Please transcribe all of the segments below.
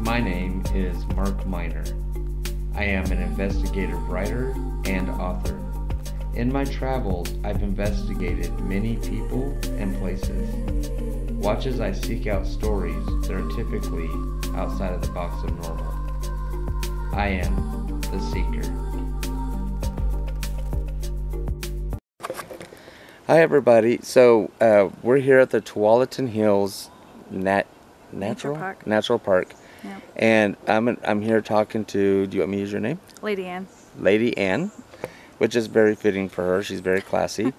My name is Mark Miner. I am an investigative writer and author. In my travels, I've investigated many people and places. Watch as I seek out stories that are typically outside of the box of normal. I am the Seeker. Hi everybody. So we're here at the Tualatin Hills Natural Park. Yeah. And I'm here talking to, do you want me to use your name? Lady Ann. Lady Ann, which is very fitting for her. She's very classy.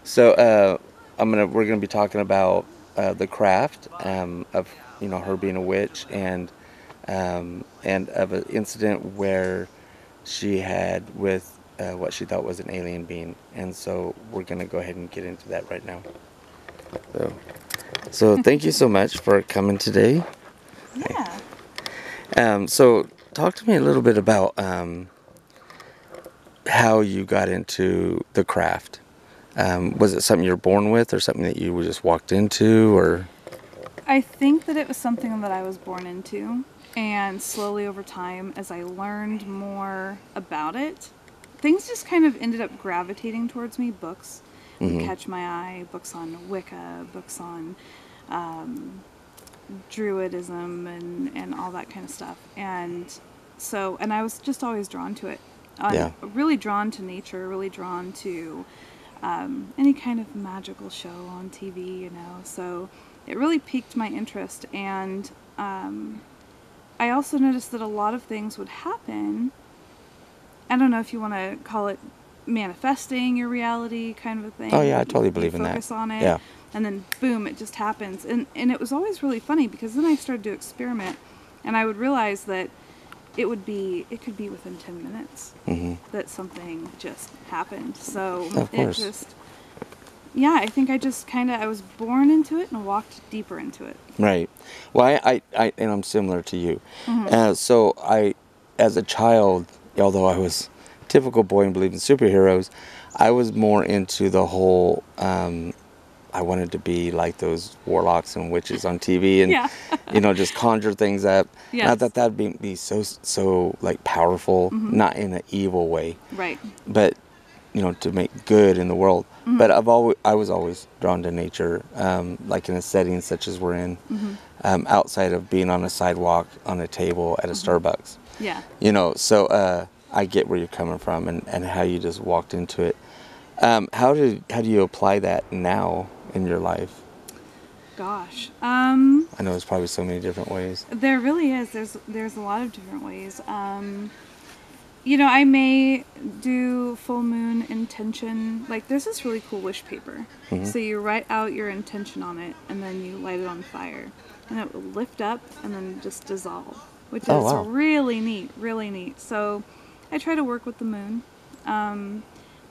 So we're gonna be talking about the craft of her being a witch and of an incident where she had with what she thought was an alien being. And so we're gonna go ahead and get into that right now. So thank you so much for coming today. Yeah. So talk to me a little bit about how you got into the craft. Was it something you were born with, or something that you just walked into, or? I think that it was something that I was born into, and slowly over time, as I learned more about it, things just kind of ended up gravitating towards me. Books would catch my eye, books on Wicca, books on Druidism and all that kind of stuff. And I was just always drawn to it. Really drawn to nature, really drawn to any kind of magical show on TV, So it really piqued my interest. And I also noticed that a lot of things would happen. I don't know if you want to call it manifesting your reality kind of a thing. Oh yeah, I totally believe in that. Focus on it. Yeah. And then boom, it just happens. And it was always really funny, because then I started to experiment, and I would realize that it could be within 10 minutes that something just happened. So of course. I think I was born into it and walked deeper into it. Right. Well, I'm similar to you. So as a child, although I was a typical boy and believed in superheroes, I was more into the whole, I wanted to be like those warlocks and witches on TV and, just conjure things up. Yes. Not that that'd be so like powerful, not in an evil way. Right. But, to make good in the world. But I was always drawn to nature, like in a setting such as we're in, outside of being on a sidewalk, on a table at a Starbucks. Yeah. So I get where you're coming from and how you just walked into it. How do you apply that now in your life? Gosh. I know there's probably so many different ways. There really is. There's a lot of different ways. I may do full moon intention. Like, there's this really cool wish paper. So you write out your intention on it, and then you light it on fire, and it will lift up and then just dissolve, which is really neat, really neat. So I try to work with the moon,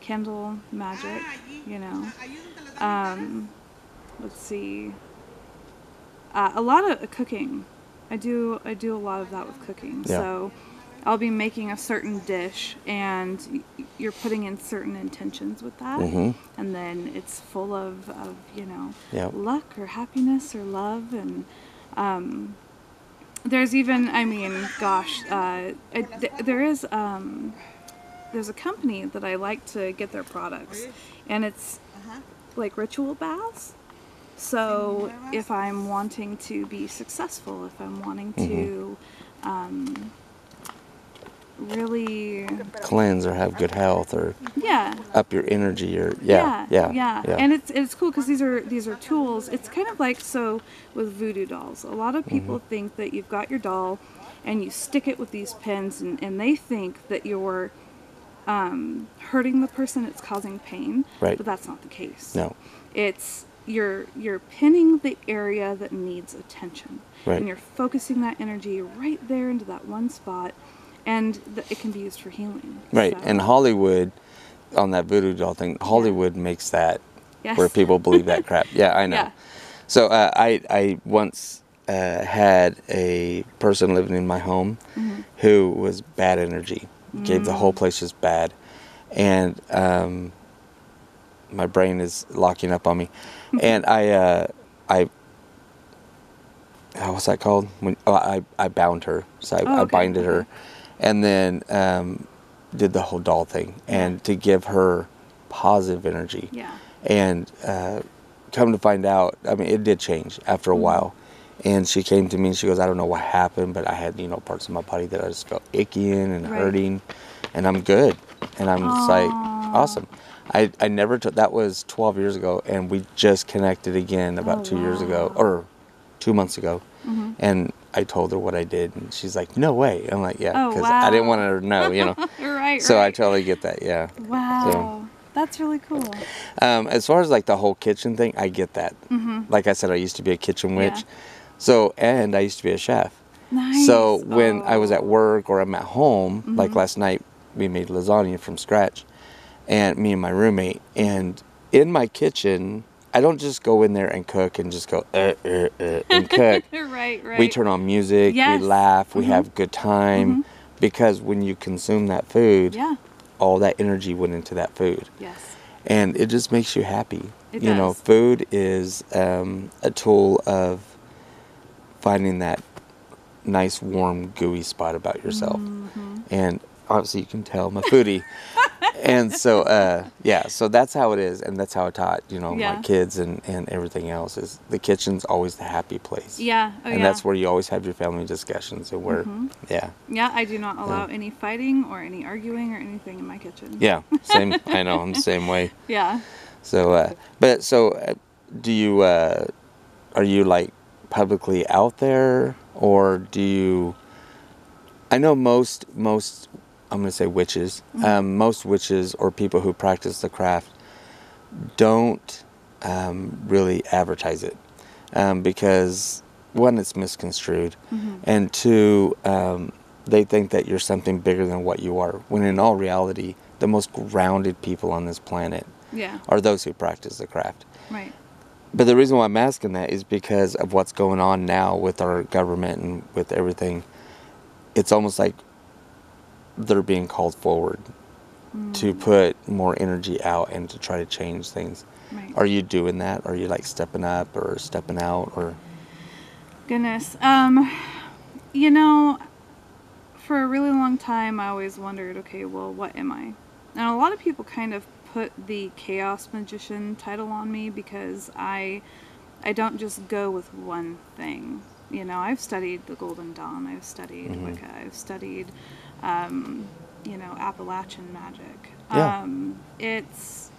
candle magic, let's see, a lot of cooking. I do a lot of that with cooking. Yeah. So I'll be making a certain dish, and you're putting in certain intentions with that, and then it's full of luck or happiness or love, and there's even, there's a company that I like to get their products, and it's like ritual baths. So if I'm wanting to be successful, if I'm wanting to really cleanse or have good health or up your energy or and it's cool because these are tools. It's kind of like with voodoo dolls. A lot of people think that you've got your doll and you stick it with these pins, and they think that you're hurting the person, it's causing pain, but that's not the case. No, it's you're pinning the area that needs attention, and you're focusing that energy right there into that one spot. And it can be used for healing. Right. So. And Hollywood, on that voodoo doll thing, Hollywood makes that where people believe that crap. Yeah, I know. Yeah. So I once had a person living in my home who was bad energy. Gave the whole place just bad. And my brain is locking up on me. And I what's that called? I bound her, so I okay, binded her, and then did the whole doll thing, and to give her positive energy. Yeah. And come to find out, I mean, it did change after a while. And she came to me and she goes, I don't know what happened, but I had, parts of my body that I just felt icky in and hurting, and I'm good. And I'm just like, awesome. I never took, that was 12 years ago, and we just connected again about 2 years ago, or 2 months ago. And I told her what I did, and she's like, no way. I'm like, yeah, because I didn't want her to know, Right. So I totally get that, yeah. Wow. So, that's really cool. as far as like the whole kitchen thing, I get that. Like I said, I used to be a kitchen witch. So, and I used to be a chef. Nice. So when I was at work or I'm at home, like last night, we made lasagna from scratch, and me and my roommate, and in my kitchen, I don't just go in there and cook and just go and cook. Right. We turn on music, we laugh, we have a good time, because when you consume that food, all that energy went into that food. Yes. And it just makes you happy. It does. Food is a tool of finding that nice, warm, gooey spot about yourself. And obviously you can tell I'm a foodie. And so, so that's how it is. And that's how I taught, my kids and everything else, is the kitchen's always the happy place. Yeah. And that's where you always have your family discussions, and where, Yeah, I do not allow any fighting or any arguing or anything in my kitchen. Yeah, same. I know, I'm the same way. Yeah. So, do you, are you like publicly out there, or do you, I know most I'm going to say witches, most witches or people who practice the craft don't really advertise it, because one, it's misconstrued, and two, they think that you're something bigger than what you are, when in all reality, the most grounded people on this planet are those who practice the craft. Right. But the reason why I'm asking that is because of what's going on now with our government and with everything. It's almost like they're being called forward to put more energy out and to try to change things. Right. Are you doing that? Are you like stepping up or stepping out, or? Goodness. For a really long time, I always wondered, okay, well, what am I? And a lot of people kind of put the chaos magician title on me, because I don't just go with one thing. I've studied the Golden Dawn, I've studied Wicca, I've studied, Appalachian magic. Yeah. It's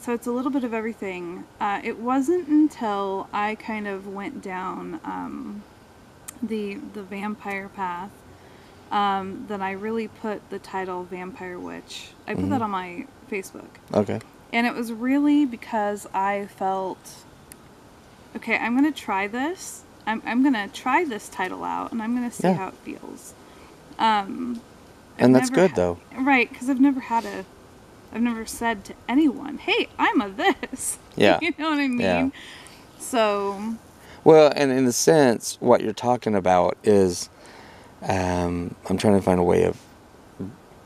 a little bit of everything. It wasn't until I kind of went down the vampire path that I really put the title Vampire Witch. I put that on my Facebook. Okay. And it was really because I felt, okay, I'm going to try this. I'm going to try this title out, and I'm going to see how it feels. And that's good, though. Right, because I've never said to anyone, hey, I'm a this. Yeah. You know what I mean? Yeah. So. Well, and in a sense, what you're talking about is, I'm trying to find a way of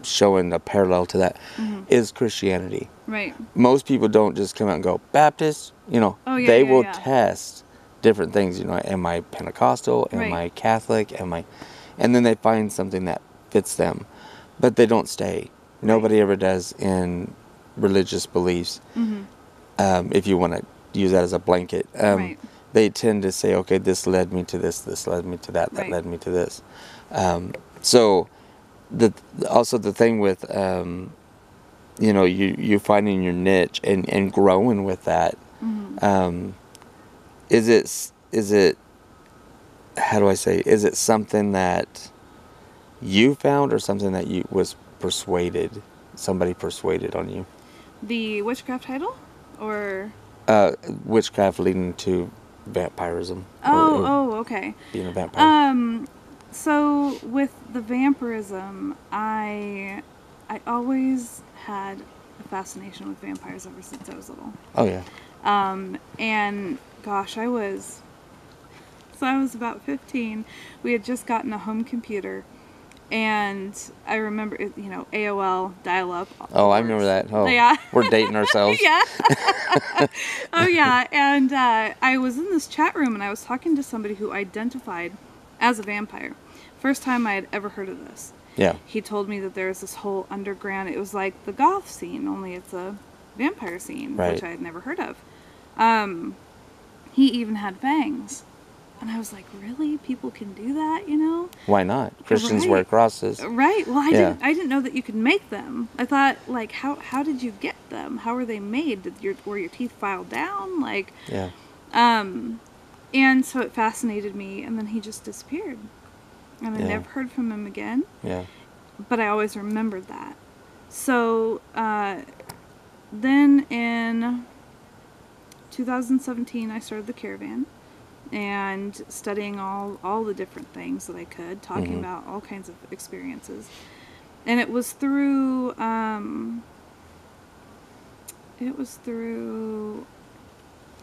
showing a parallel to that, is Christianity. Right. Most people don't just come out and go, Baptist, they will test different things, am I Pentecostal, am I Catholic, and then they find something that fits them, but they don't stay. Nobody ever does in religious beliefs. If you want to use that as a blanket, they tend to say, okay, this led me to this led me to that led me to this. So also the thing with you finding your niche and growing with that, is it how do I say, is it something that you found, or something that somebody persuaded on you? The witchcraft title, or witchcraft leading to vampirism. Okay. Being a vampire. So with the vampirism, I always had a fascination with vampires ever since I was little. Oh yeah. And gosh, I was about 15. We had just gotten a home computer, And I remember, AOL dial-up. Oh, I remember that. Oh, yeah. We're dating ourselves. Yeah. Oh, yeah. And I was in this chat room, and I was talking to somebody who identified as a vampire. First time I had ever heard of this. Yeah. He told me that there's this whole underground, it was like the goth scene, only it's a vampire scene, Right. which I had never heard of. He even had fangs. And I was like, really? People can do that, Why not? Christians Right. wear crosses. Right. Well, Yeah. I didn't know that you could make them. I thought, like, how did you get them? How were they made? Were your teeth filed down? Like, Yeah. and so it fascinated me, and then he just disappeared. And I Yeah. never heard from him again. Yeah. But I always remembered that. So, then in 2017, I started the caravan. And studying all the different things that I could, talking about all kinds of experiences. And it was through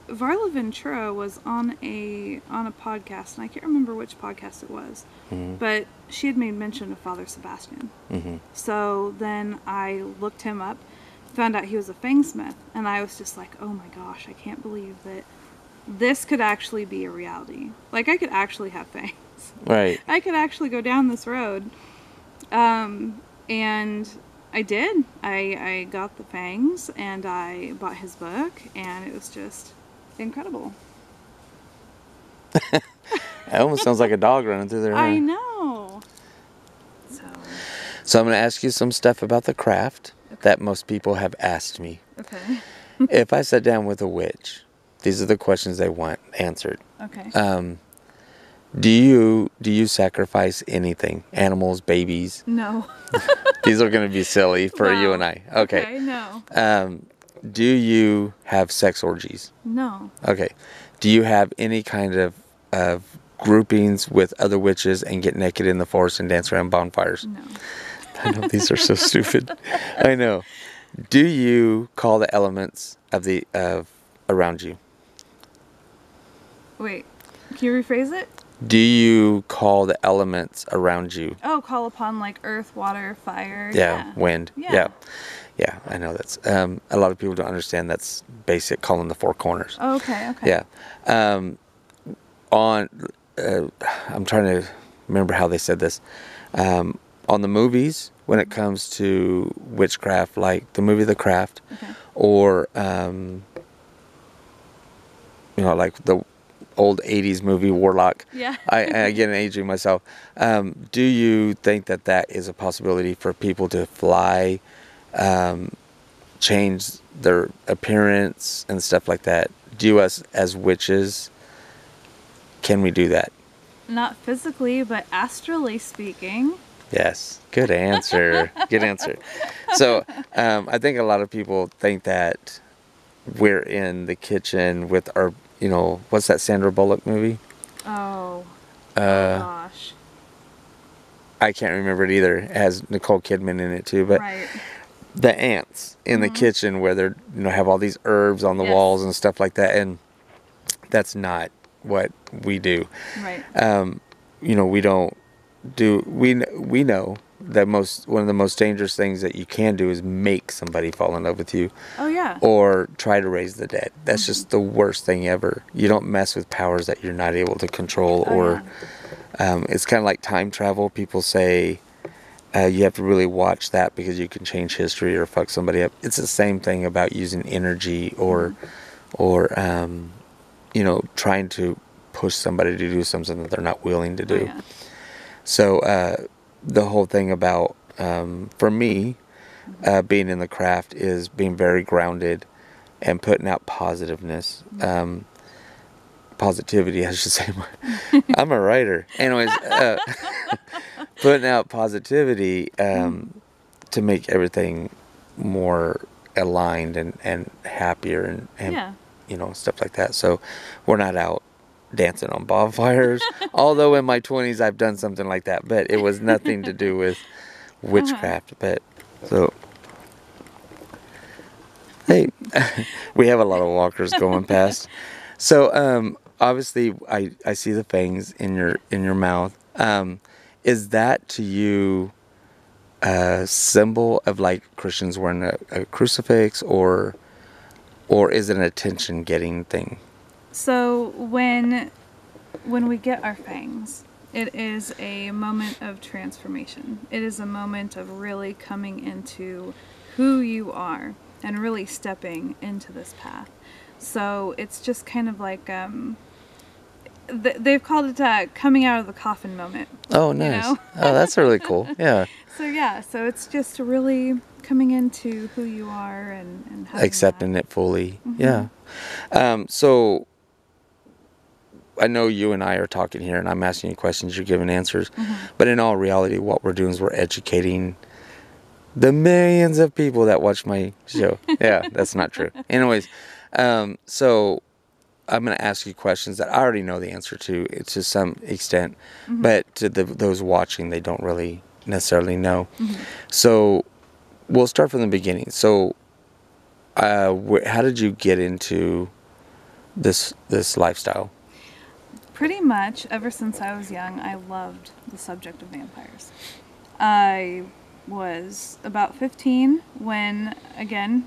Varla Ventura was on a podcast, and I can't remember which podcast it was, but she had made mention of Father Sebastian. So then I looked him up, found out he was a fangsmith, and I was just like, oh my gosh, I can't believe that this could actually be a reality. Like, I could actually have fangs. Right. I could actually go down this road. And I did. I got the fangs, and I bought his book, and it was just incredible. It almost sounds like a dog running through there. I know. So I'm going to ask you some stuff about the craft that most people have asked me. Okay. If I sat down with a witch, these are the questions they want answered. Okay. Do you sacrifice anything? Animals, babies? No. These are going to be silly for you and I. Okay. No. Do you have sex orgies? No. Okay. Do you have any kind of groupings with other witches and get naked in the forest and dance around bonfires? No. I know these are so stupid. I know. Do you call the elements of around you? Wait. Can you rephrase it? Do you call the elements around you? Oh, call upon like earth, water, fire. Yeah, wind. Yeah. Yeah, I know that's a lot of people don't understand that's basic calling the four corners. Oh, okay. Yeah. I'm trying to remember how they said this. On the movies, when it comes to witchcraft, like the movie The Craft, or like the old 80s movie Warlock. Yeah. I get an aging myself. Do you think that is a possibility for people to fly, change their appearance and stuff like that? Do you as witches, can we do that? Not physically, but astrally speaking. Yes. Good answer. Good answer. So I think a lot of people think that we're in the kitchen with our, what's that Sandra Bullock movie? Oh gosh. I can't remember it either. It has Nicole Kidman in it too, but Right. the ants in the kitchen where they're, have all these herbs on the walls and stuff like that, and that's not what we do. Right. We don't do, we know that one of the most dangerous things that you can do is make somebody fall in love with you. Oh yeah. Or try to raise the dead. That's just the worst thing ever. You don't mess with powers that you're not able to control. It's kind of like time travel. People say you have to really watch that because you can change history or fuck somebody up. It's the same thing about using energy or trying to push somebody to do something that they're not willing to do. Oh, yeah. So the whole thing about, for me, being in the craft is being very grounded and putting out positiveness. Positivity, I should say. I'm a writer. Anyways, putting out positivity to make everything more aligned and happier and stuff like that. So we're not out dancing on bonfires. Although in my 20s I've done something like that, but it was nothing to do with witchcraft. But so, hey, we have a lot of walkers going past. So obviously I see the fangs in your mouth. is that to you a symbol of like Christians wearing a crucifix, or is it an attention-getting thing? So when we get our fangs, it is a moment of transformation. It is a moment of really coming into who you are and really stepping into this path. So it's just kind of like they've called it coming out of the coffin moment. Oh, nice. You know? Oh, that's really cool. Yeah. So yeah, so it's just really coming into who you are and having Accepting that. it fully. Mm-hmm. Yeah. So I know you and I are talking here, and I'm asking you questions, you're giving answers. Mm-hmm. But in all reality, what we're doing is we're educating the millions of people that watch my show. Yeah, that's not true. Anyways, so I'm going to ask you questions that I already know the answer to some extent. Mm-hmm. But to those watching, they don't really necessarily know. Mm-hmm. So we'll start from the beginning. So how did you get into this lifestyle? Pretty much ever since I was young, I loved the subject of vampires. I was about 15 when, again,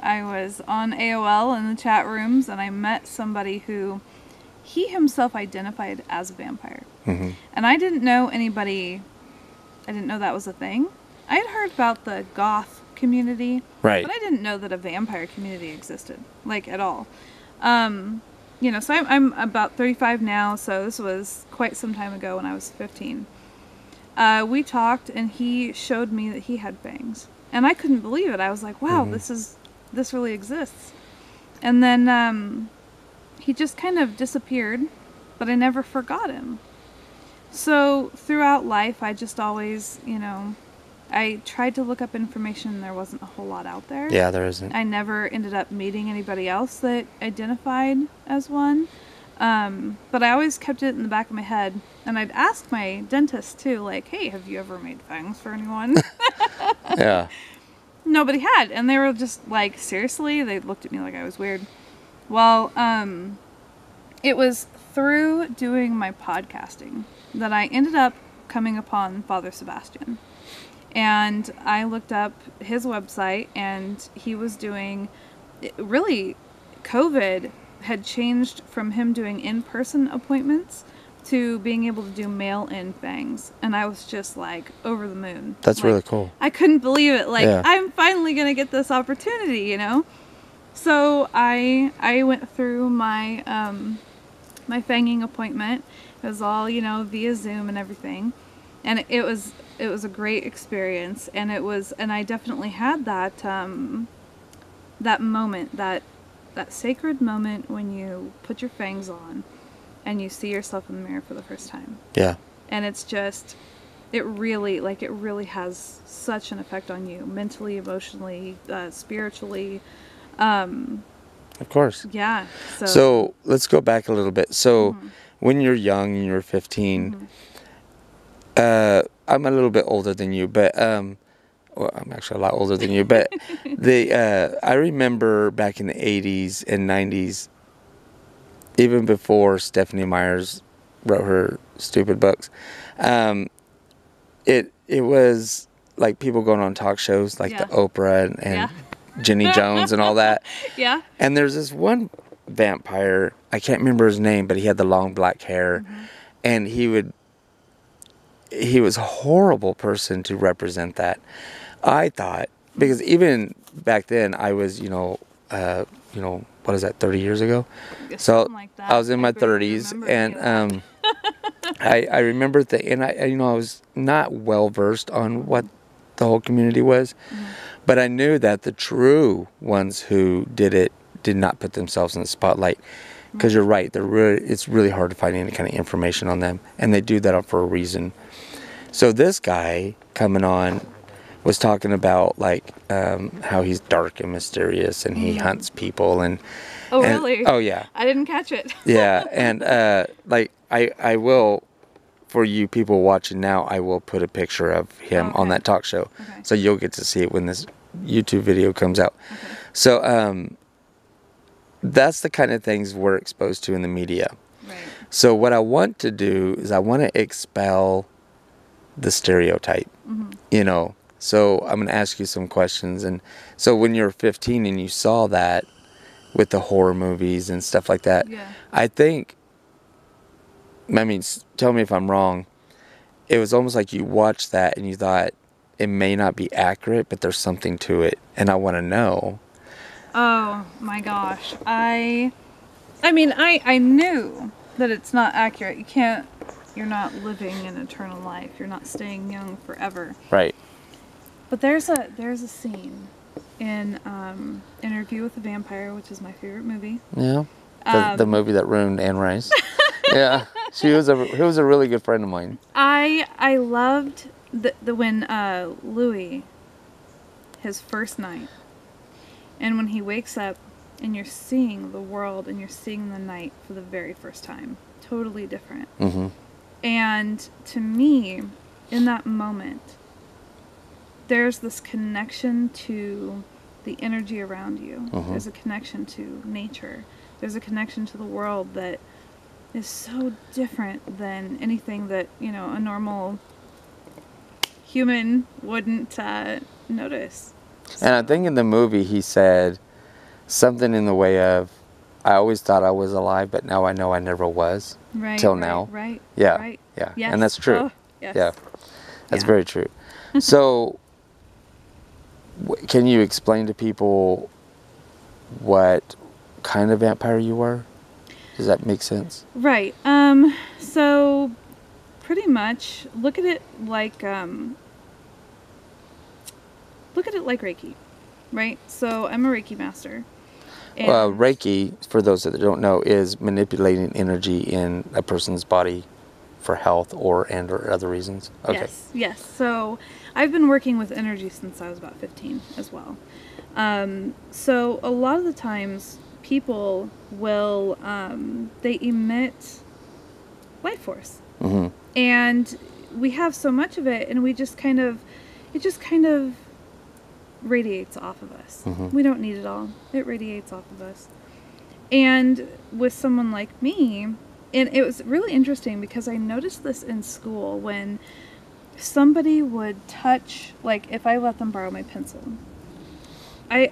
I was on AOL in the chat rooms and I met somebody who he himself identified as a vampire. Mm-hmm. And I didn't know that was a thing. I had heard about the goth community, Right. but I didn't know that a vampire community existed, like at all. So I'm about 35 now, so this was quite some time ago when I was 15. We talked, and he showed me that he had fangs, and I couldn't believe it. I was like, "Wow, this really exists." And then he just kind of disappeared, but I never forgot him. So throughout life, I just always, I tried to look up information, and there wasn't a whole lot out there. Yeah, there isn't. I never ended up meeting anybody else that identified as one. But I always kept it in the back of my head. And I'd ask my dentist too, like, hey, have you ever made fangs for anyone? Yeah. Nobody had. And they were just like, seriously? They looked at me like I was weird. Well, it was through doing my podcasting that I ended up coming upon Father Sebastian. And I looked up his website, and he was doing, really, COVID had changed from him doing in-person appointments to being able to do mail-in fangs. And I was just like over the moon. That's like, really cool. I couldn't believe it. Like, Yeah. I'm finally going to get this opportunity, So I went through my my fanging appointment. It was all, via Zoom and everything. And it was a great experience, and I definitely had that that moment, that sacred moment when you put your fangs on and you see yourself in the mirror for the first time. Yeah. And it's just, it really has such an effect on you, mentally, emotionally, spiritually. Of course. Yeah. So let's go back a little bit. So when you're young and you're 15, I'm a little bit older than you, but well, I'm actually a lot older than you, but I remember back in the 80s and 90s, even before Stephanie Meyers wrote her stupid books, it was like people going on talk shows like the Oprah and Jenny Jones and all that. Yeah. And there's this one vampire, I can't remember his name, but he had the long black hair, and he was a horrible person to represent that. I thought, because even back then I was, what is that, 30 years ago? So like that. I was in my 30s, and I remember and I was not well versed on what the whole community was, but I knew that the true ones who did it did not put themselves in the spotlight. Because you're right, it's really hard to find any kind of information on them, and they do that for a reason. So this guy coming on was talking about like how he's dark and mysterious, and he hunts people and. Oh really? Oh yeah. I didn't catch it. Yeah, and like I will, for you people watching now, I will put a picture of him on that talk show, so you'll get to see it when this YouTube video comes out. So that's the kind of things we're exposed to in the media. Right. So what I want to do is I want to expel the stereotype, you know. So I'm going to ask you some questions. And so when you were 15 and you saw that with the horror movies and stuff like that, I think, I mean, tell me if I'm wrong, it was almost like you watched that and you thought it may not be accurate, but there's something to it, and I want to know. Oh my gosh. I mean, I knew that it's not accurate. You're not living an eternal life. You're not staying young forever. Right. But there's a scene in Interview with the Vampyre, which is my favorite movie. Yeah. The movie that ruined Anne Rice. Yeah. He was a really good friend of mine. I loved the when Louis, his first night, and when he wakes up and you're seeing the world and you're seeing the night for the very first time. Totally different. Mm-hmm. And to me, in that moment, there's this connection to the energy around you. Mm-hmm. There's a connection to nature. There's a connection to the world that is so different than anything that, you know, a normal human wouldn't notice. So. And I think in the movie he said something in the way of, I always thought I was alive, but now I know I never was. Right. Till now. Right. Yeah. Right. Yeah. Yes. And that's true. Oh, yes. Yeah. That's very true. So, can you explain to people what kind of vampire you were? Does that make sense? Right. So, pretty much, look at it like Reiki, right? So, I'm a Reiki master. Reiki, for those that don't know, is manipulating energy in a person's body for health or other reasons. Okay. Yes. So I've been working with energy since I was about 15 as well. So a lot of the times people will, they emit life force. Mm-hmm. And we have so much of it, and it just kind of radiates off of us. Mm-hmm. We don't need it all. It radiates off of us. And with someone like me, and it was really interesting because I noticed this in school when somebody would touch, like if I let them borrow my pencil, I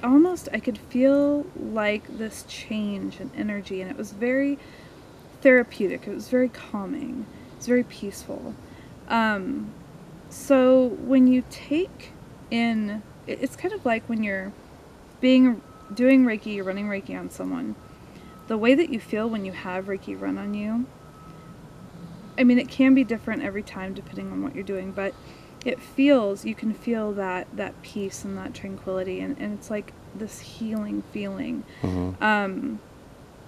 could feel like this change in energy, and it was very therapeutic. It was very calming. It was very peaceful. So when you take in, it's kind of like when you're doing Reiki, you're running Reiki on someone. The way that you feel when you have Reiki run on you, I mean, it can be different every time depending on what you're doing, but you can feel that peace and that tranquility, and it's like this healing feeling. Mm-hmm.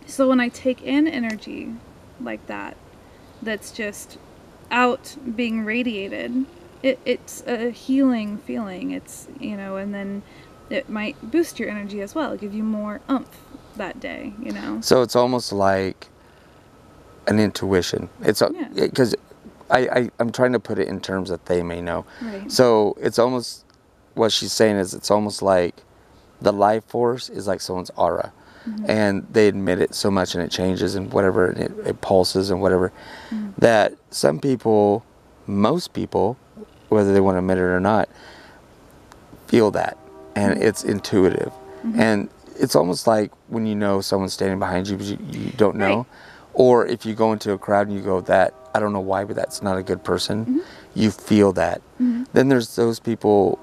So when I take in energy like that's just out being radiated, it's a healing feeling. It's, you know, and then it might boost your energy as well, give you more oomph that day, you know. So it's almost like an intuition. It's because I'm trying to put it in terms that they may know. Right. So it's almost, what she's saying is, it's almost like the life force is like someone's aura. Mm-hmm. And they admit it so much, and it changes and whatever, and it pulses and whatever, that some people, most people, whether they want to admit it or not, feel that, and it's intuitive. Mm-hmm. And it's almost like when you know someone's standing behind you, but you don't know. Right. Or if you go into a crowd and you go, that, I don't know why, but that's not a good person. Mm-hmm. You feel that. Mm-hmm. Then there's those people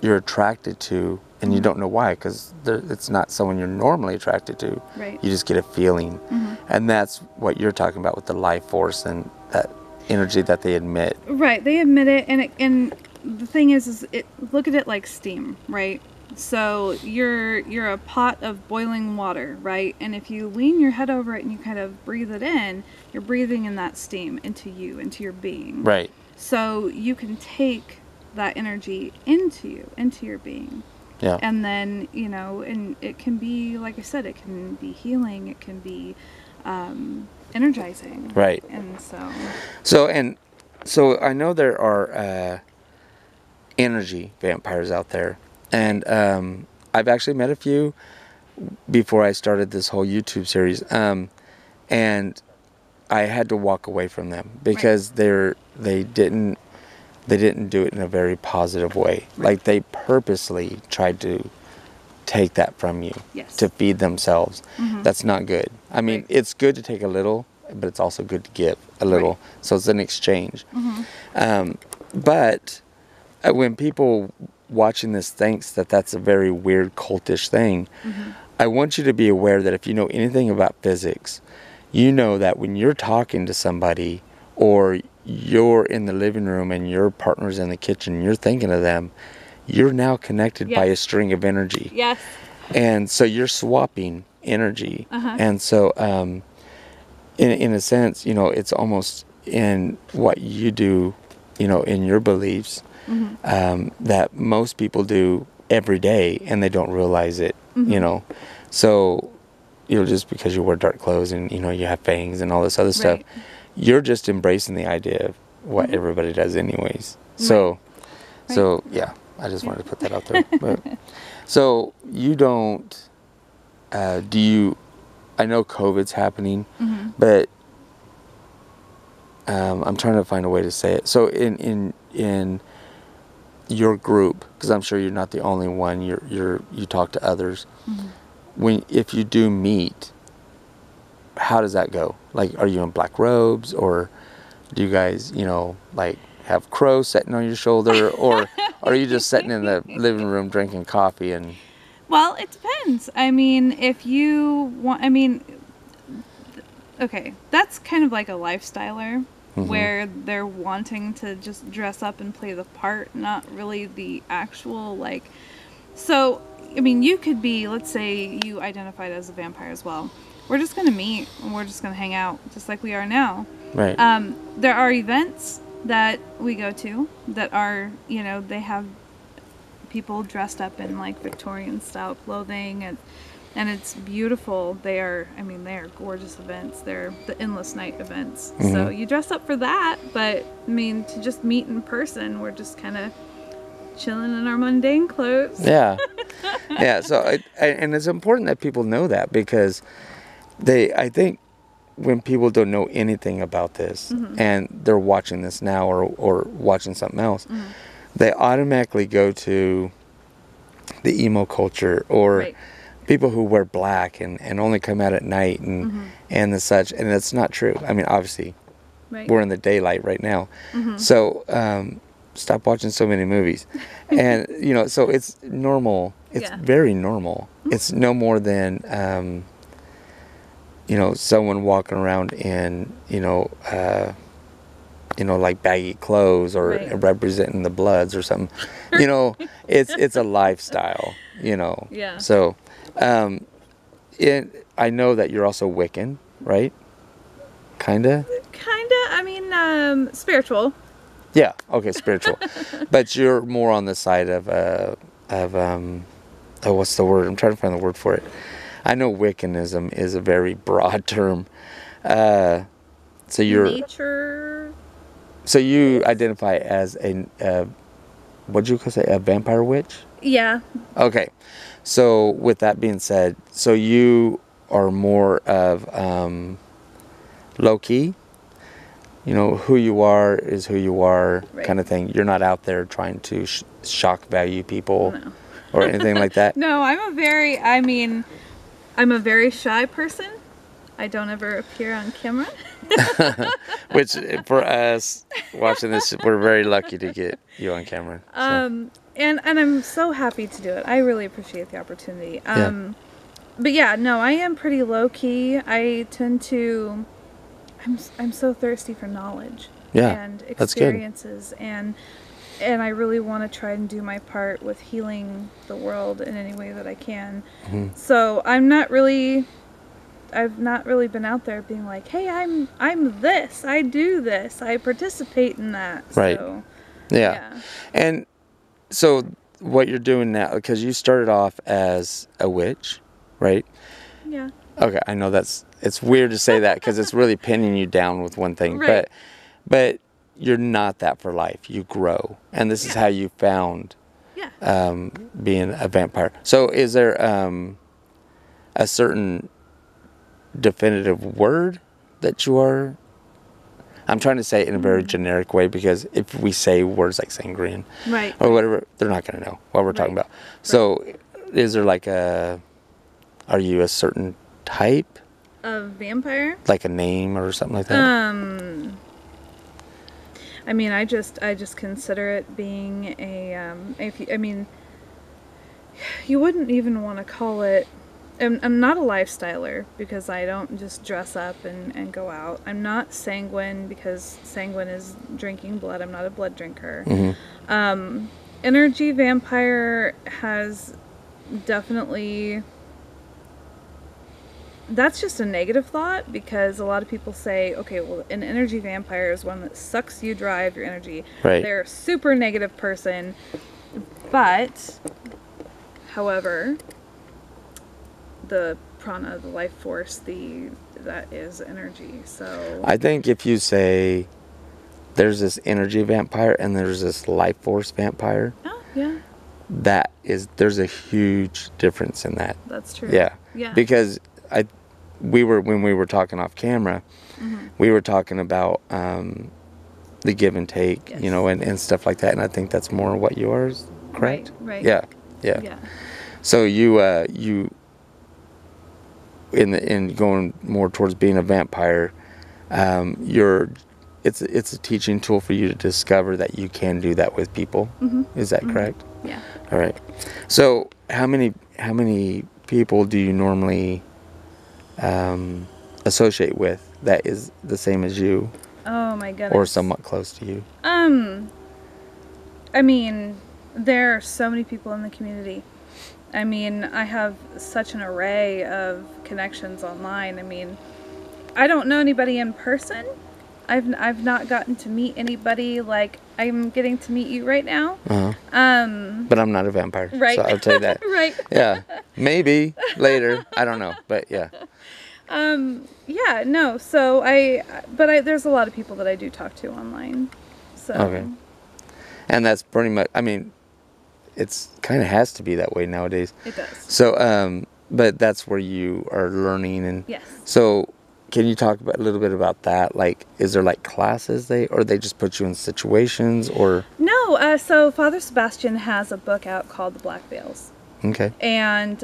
you're attracted to, and you don't know why, because it's not someone you're normally attracted to. Right. You just get a feeling. Mm-hmm. And that's what you're talking about with the life force and that energy that they emit. Right. They emit it, and the thing is look at it like steam, right? So you're a pot of boiling water, right? And if you lean your head over it and you kind of breathe it in, you're breathing in that steam into you, into your being. Right. So you can take that energy into your being. Yeah. And then, you know, and it can be, like I said, it can be healing, it can be energizing. Right. And so I know there are energy vampires out there. And I've actually met a few before I started this whole YouTube series. And I had to walk away from them because they didn't they didn't do it in a very positive way. Like they purposely tried to take that from you to feed themselves. That's not good. I mean, it's good to take a little, but it's also good to give a little. So it's an exchange. But when people watching this thinks that that's a very weird cultish thing, I want you to be aware that if you know anything about physics, you know that when you're talking to somebody or you're in the living room and your partner's in the kitchen and you're thinking of them, you're now connected by a string of energy. Yes. And so you're swapping energy. And so in a sense, you know, it's almost in what you do, you know, in your beliefs, that most people do every day and they don't realize it, you know. So, you know, just because you wear dark clothes and, you know, you have fangs and all this other stuff, you're just embracing the idea of what everybody does anyways. So, so yeah, I just wanted to put that out there. But, so you don't, do you, I know COVID's happening, but I'm trying to find a way to say it. So in your group, because I'm sure you're not the only one, you talk to others. If you do meet, how does that go? Like, are you in black robes, or do you guys, you know, like have crows sitting on your shoulder, or are you just sitting in the living room drinking coffee and? Well, it depends. I mean, if you want, I mean, okay, that's kind of like a lifestyler where they're wanting to just dress up and play the part, not really the actual, like, so, I mean, you could be, let's say you identified as a vampire as well. We're just going to meet and we're just going to hang out just like we are now. Right. There are events that we go to that are, you know, they have people dressed up in like Victorian style clothing, and it's beautiful. They are, I mean, they are gorgeous events. They're the endless night events. So you dress up for that, but I mean, to just meet in person, we're just kind of chilling in our mundane clothes. Yeah. Yeah. So, and it's important that people know that, because I think when people don't know anything about this and they're watching this now or watching something else, they automatically go to the emo culture or people who wear black and only come out at night and the such, and it's not true. I mean, obviously, we're in the daylight right now, so stop watching so many movies, and you know, so it's normal. It's very normal. It's no more than you know, someone walking around in like baggy clothes or representing the Bloods or something. You know, it's a lifestyle, you know. Yeah. So, I know that you're also Wiccan, right? Kinda? I mean, spiritual. Yeah, okay, spiritual. But you're more on the side of what's the word? I'm trying to find the word for it. I know Wiccanism is a very broad term. So you're nature. So you identify as what'd you say, a vampire witch? Yeah. Okay. So with that being said, so you are more of low-key, you know, who you are is who you are, kind of thing. You're not out there trying to shock value people or anything like that. No, I'm a very shy person. I don't ever appear on camera. Which, for us watching this, we're very lucky to get you on camera. So. And I'm so happy to do it. I really appreciate the opportunity. But yeah, no, I am pretty low key. I tend to, I'm so thirsty for knowledge and experiences, and I really want to try and do my part with healing the world in any way that I can. So I've not really been out there being like, hey, I'm this, I do this, I participate in that. Right. So, yeah. And so what you're doing now, because you started off as a witch, right? Yeah. Okay, I know it's weird to say that because it's really pinning you down with one thing, but you're not that for life. You grow, and this is how you found being a vampire. So is there a certain definitive word that you are? I'm trying to say it in a very generic way, because if we say words like sangrian Right. or whatever, they're not going to know what we're talking about. So is there like are you a certain type? Of vampire? Like a name or something like that? I mean, I just consider it being I mean, you wouldn't even want to call it. I'm not a lifestyler, because I don't just dress up and go out. I'm not sanguine, because sanguine is drinking blood. I'm not a blood drinker. Energy vampire has definitely. That's just a negative thought, because a lot of people say, okay, well, an energy vampire is one that sucks you dry of your energy. Right. They're a super negative person. But, however, the prana, the life force, that is energy. So I think if you say there's this energy vampire and there's this life force vampire, oh yeah, there's a huge difference in that. that's true. Yeah. Yeah. Because when we were talking off camera, we were talking about the give and take, Yes. and stuff like that. And I think that's more what yours, correct? Right. Yeah. So you in going more towards being a vampire, it's a teaching tool for you to discover that you can do that with people. Is that correct? Yeah. All right. So how many people do you normally associate with that is the same as you, Oh my goodness. or somewhat close to you? I mean, there are so many people in the community. I mean, I have such an array of connections online. I mean, I don't know anybody in person. I've not gotten to meet anybody like I'm getting to meet you right now. But I'm not a vampire, Right. so I'll tell you that. Right. Yeah, maybe later. I don't know, but yeah. Yeah, no. So there's a lot of people that I do talk to online. So Okay. And that's pretty much. I mean, it's kind of has to be that way nowadays. it does. So, but that's where you are learning, and Yes. so. Can you talk a little bit about that? Like, is there like classes or they just put you in situations, or? No, so Father Sebastian has a book out called The Black Veils. Okay. And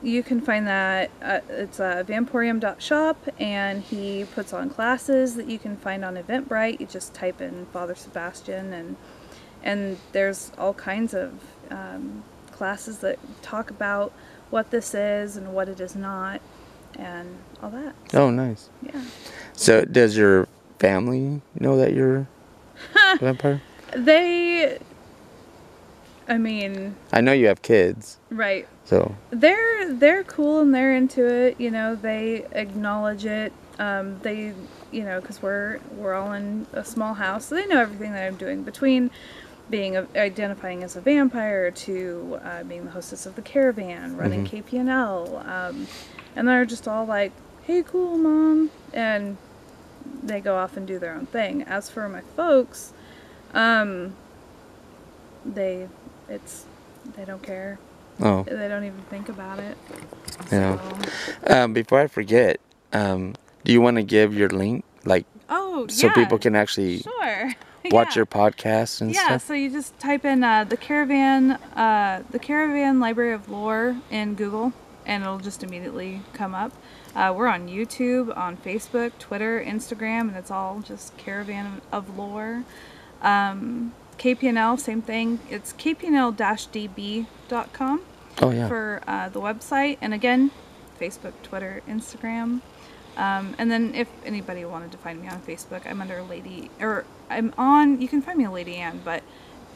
you can find that, it's vampyreum.shop, and he puts on classes that you can find on Eventbrite. You just type in Father Sebastian, and there's all kinds of classes that talk about what this is and what it is not, and all that. Oh, nice. Yeah. So does your family know that you're a vampire? I mean, I know you have kids. right. So They're cool and they're into it. They acknowledge it. They, because we're all in a small house, so they know everything that I'm doing, between identifying as a vampire to being the hostess of the caravan, running KPNL, and they're just all like, "Hey, cool, Mom," and they go off and do their own thing. As for my folks, they don't care. Oh. They don't even think about it. Yeah. So. Before I forget, do you want to give your link, so people can actually Sure. watch your podcast and Yeah, stuff? so you just type in the Caravan Library of Lore in Google, and it'll just immediately come up. We're on YouTube, on Facebook, Twitter, Instagram, and it's all just Caravan of Lore. KPNL, same thing. It's kpnl-db.com Oh, yeah. for the website. And again, Facebook, Twitter, Instagram. And then if anybody wanted to find me on Facebook, I'm under you can find me a Lady Ann, but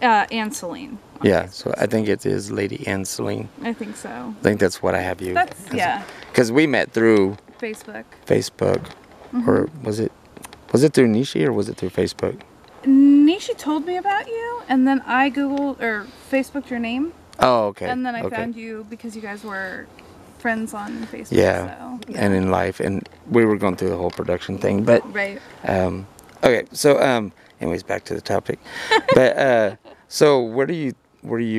Ann Celine. Yeah, Facebook. so I think it is Lady Ann Celine. I think so. I think that's what I have you. Yeah. Because we met through Facebook. Or was it through Nishi, or was it through Facebook? Nishi told me about you, and then I Googled or Facebooked your name. Oh, okay. And then I Okay. found you because you guys were friends on Facebook. Yeah. So, And in life, and we were going through the whole production thing, but right. okay. So anyways, back to the topic. But so where do you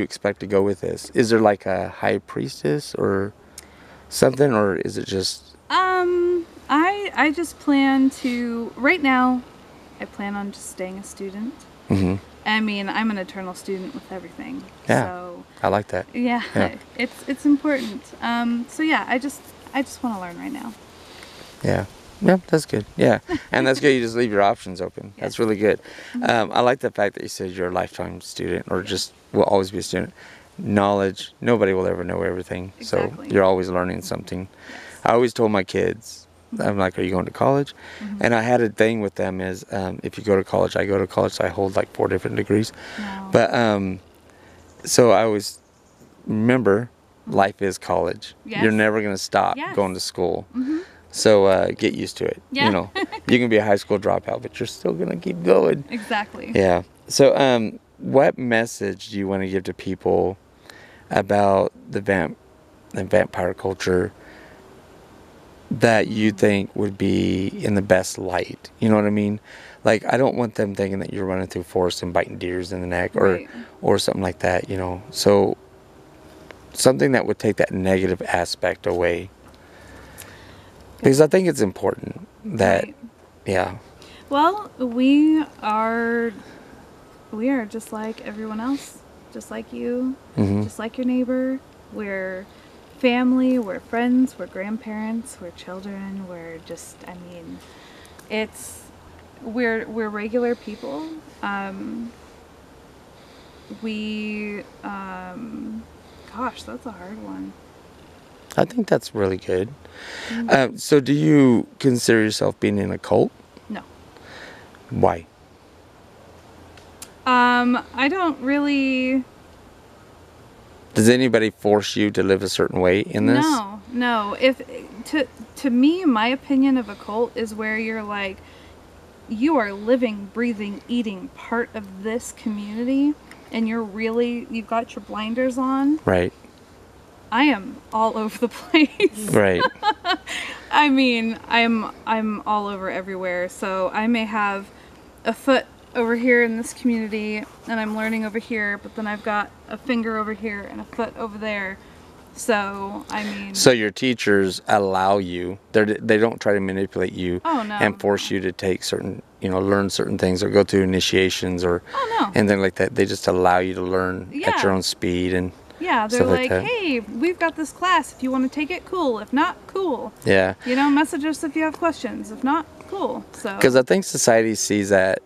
expect to go with this? Is there like a high priestess or something, or is it just? I just plan to right now. I plan on just staying a student. Mm-hmm. I mean, I'm an eternal student with everything. Yeah, So, I like that. yeah, Yeah. it's important. So yeah, I just want to learn right now. Yeah. Yeah, that's good. Yeah. And that's good. You just leave your options open. Yes. That's really good. I like the fact that you said you're a lifetime student or just will always be a student. Knowledge, nobody will ever know everything. Exactly. So you're always learning something. Yes. I always told my kids, I'm like, are you going to college? And I had a thing with them is if you go to college, I go to college. So I hold like 4 different degrees. Wow. But so I always remember life is college. Yes. You're never going to stop Yes. going to school. So get used to it. Yeah. You know, you can be a high school dropout, but you're still going to keep going. Exactly. Yeah. So what message do you want to give to people about the vampire culture that you think would be in the best light? You know what I mean? Like, I don't want them thinking that you're running through forest and biting deers in the neck Right. or something like that, you know. So something that would take that negative aspect away. Because I think it's important that, Right. yeah. Well, we are just like everyone else, just like you, just like your neighbor. We're family, we're friends, we're grandparents, we're children, we're just, I mean, we're regular people. Gosh, that's a hard one. I think that's really good. So do you consider yourself being in a cult? No. Why? I don't really. Does anybody force you to live a certain way in this? No. If to me, my opinion of a cult is where you're like, you are living, breathing, eating part of this community, and you've got your blinders on. Right. I am all over the place. Right. I mean, I'm all over everywhere. So I may have a foot over here in this community, and I'm learning over here, but then I've got a finger over here and a foot over there. So, I mean... So your teachers allow you, they don't try to manipulate you and force you to take certain, learn certain things or go through initiations or anything like that. They just allow you to learn at your own speed and yeah, they're stuff like, that. hey, we've got this class. If you want to take it, cool. If not, cool. Yeah. Message us if you have questions. If not, cool. So. Because I think society sees that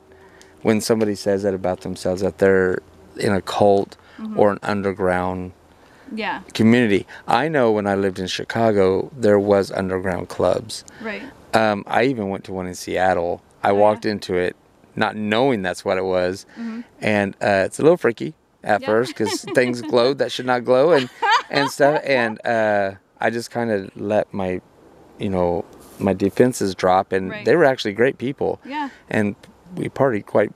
when somebody says that about themselves, that they're in a cult or an underground community. I know when I lived in Chicago, there was underground clubs. Right. I even went to one in Seattle. I walked into it not knowing that's what it was. And it's a little freaky at first because things glowed that should not glow and stuff. And I just kind of let my defenses drop. And they were actually great people. Yeah. And we partied quite,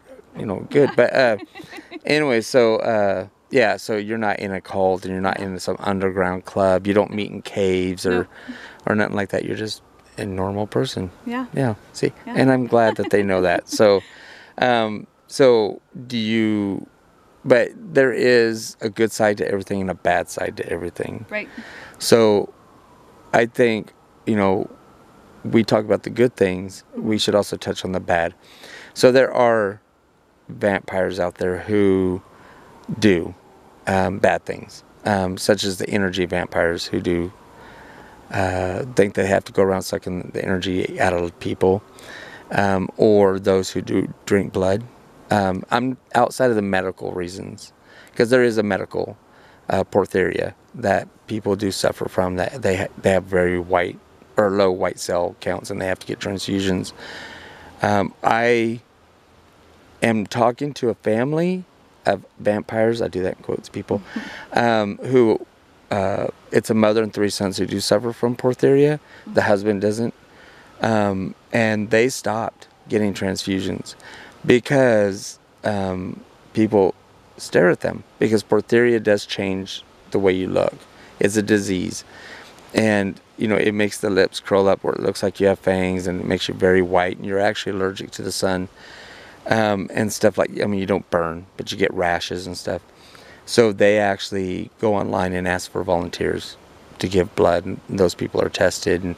good. But anyway, so... yeah, so you're not in a cult and you're not in some underground club. You don't meet in caves or nothing like that. You're just a normal person. Yeah. Yeah. See, and I'm glad that they know that. So, but there is a good side to everything and a bad side to everything. Right. So, I think, we talk about the good things. We should also touch on the bad. So there are vampires out there who do bad things, such as the energy vampires who do think they have to go around sucking the energy out of people, or those who do drink blood. I'm outside of the medical reasons, because there is a medical porphyria that people do suffer from, that they have very white or low white cell counts and they have to get transfusions. I am talking to a family of vampires, I do that in quotes, people, who, it's a mother and 3 sons who do suffer from porphyria. The husband doesn't. And they stopped getting transfusions because people stare at them, because porphyria does change the way you look. It's a disease. And, it makes the lips curl up where it looks like you have fangs, and it makes you very white, and you're actually allergic to the sun. And stuff you don't burn, but you get rashes and stuff. So they actually go online and ask for volunteers to give blood, and those people are tested. And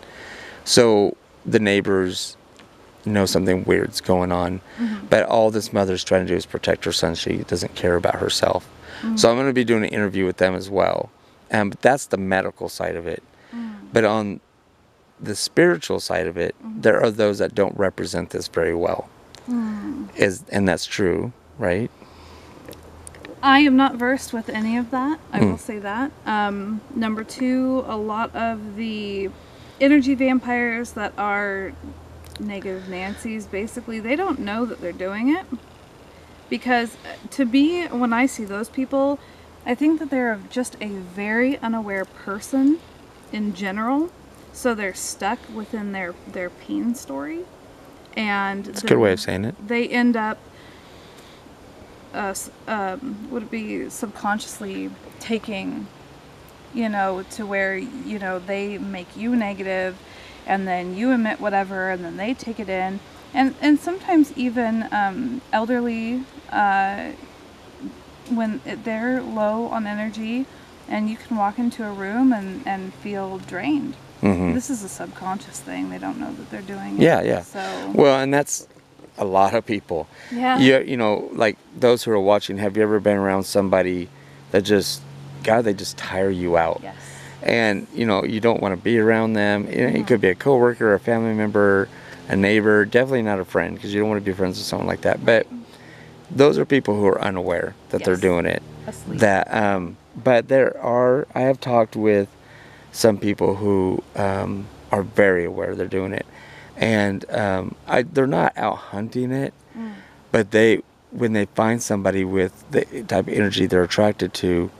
so the neighbors know something weird's going on. But all this mother's trying to do is protect her son. She doesn't care about herself. So I'm going to be doing an interview with them as well. But that's the medical side of it. But on the spiritual side of it, there are those that don't represent this very well. And that's true, right? I am not versed with any of that. I will say that. Number two, a lot of the energy vampires that are negative Nancy's, basically, they don't know that they're doing it. Because to me, when I see those people, I think that they're just a very unaware person in general. So they're stuck within their pain story. And that's a good way of saying it. They end up, would it be subconsciously taking, you know, to where, you know, they make you negative and then you emit whatever and then they take it in. And sometimes even elderly, when they're low on energy, and you can walk into a room and feel drained. This is a subconscious thing. They don't know that they're doing it. Yeah. So well, and that's a lot of people. Yeah. You know, like those who are watching, have you ever been around somebody that just, God, they just tire you out? Yes. And, you know, you don't want to be around them. You know, it could be a coworker, a family member, a neighbor, definitely not a friend, because you don't want to be friends with someone like that. But those are people who are unaware that they're doing it. Asleep. That, but I have talked with some people who are very aware they're doing it, and they're not out hunting it, but when they find somebody with the type of energy they're attracted to,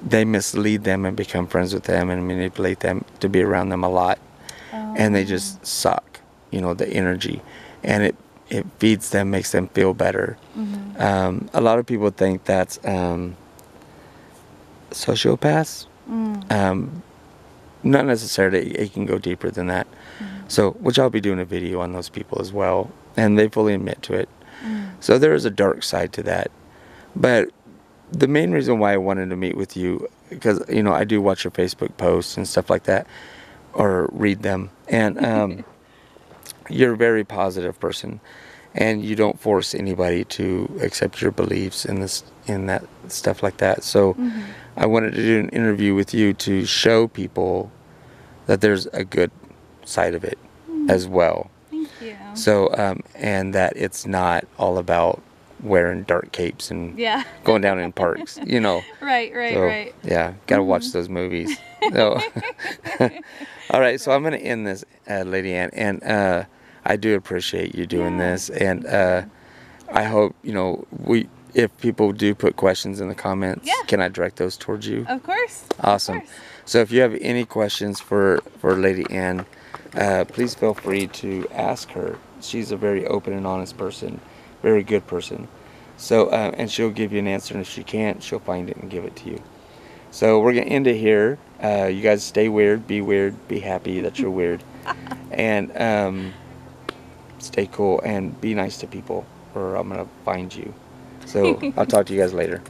they mislead them and become friends with them and manipulate them to be around them a lot, and they just suck, you know, the energy, and it feeds them, makes them feel better. A lot of people think that's sociopaths. Not necessarily. It can go deeper than that. So, which I'll be doing a video on those people as well, and they fully admit to it. So there is a dark side to that. But the main reason why I wanted to meet with you, because, you know, I do watch your Facebook posts and stuff like that, or read them, and you're a very positive person, and you don't force anybody to accept your beliefs in that stuff like that. So I wanted to do an interview with you to show people that there's a good side of it as well. Thank you. So, and that it's not all about wearing dark capes and going down in parks, you know. Right. Yeah, got to watch those movies. So, all right, so I'm going to end this, Lady Ann, and I do appreciate you doing this, and I hope, you know, if people do put questions in the comments, can I direct those towards you? Of course. Awesome. Of course. So if you have any questions for Lady Ann, please feel free to ask her. She's a very open and honest person, very good person. So, and she'll give you an answer, and if she can't, she'll find it and give it to you. So we're going to end it here. You guys stay weird, be happy that you're weird, and stay cool, and be nice to people, or I'm going to find you. So I'll talk to you guys later.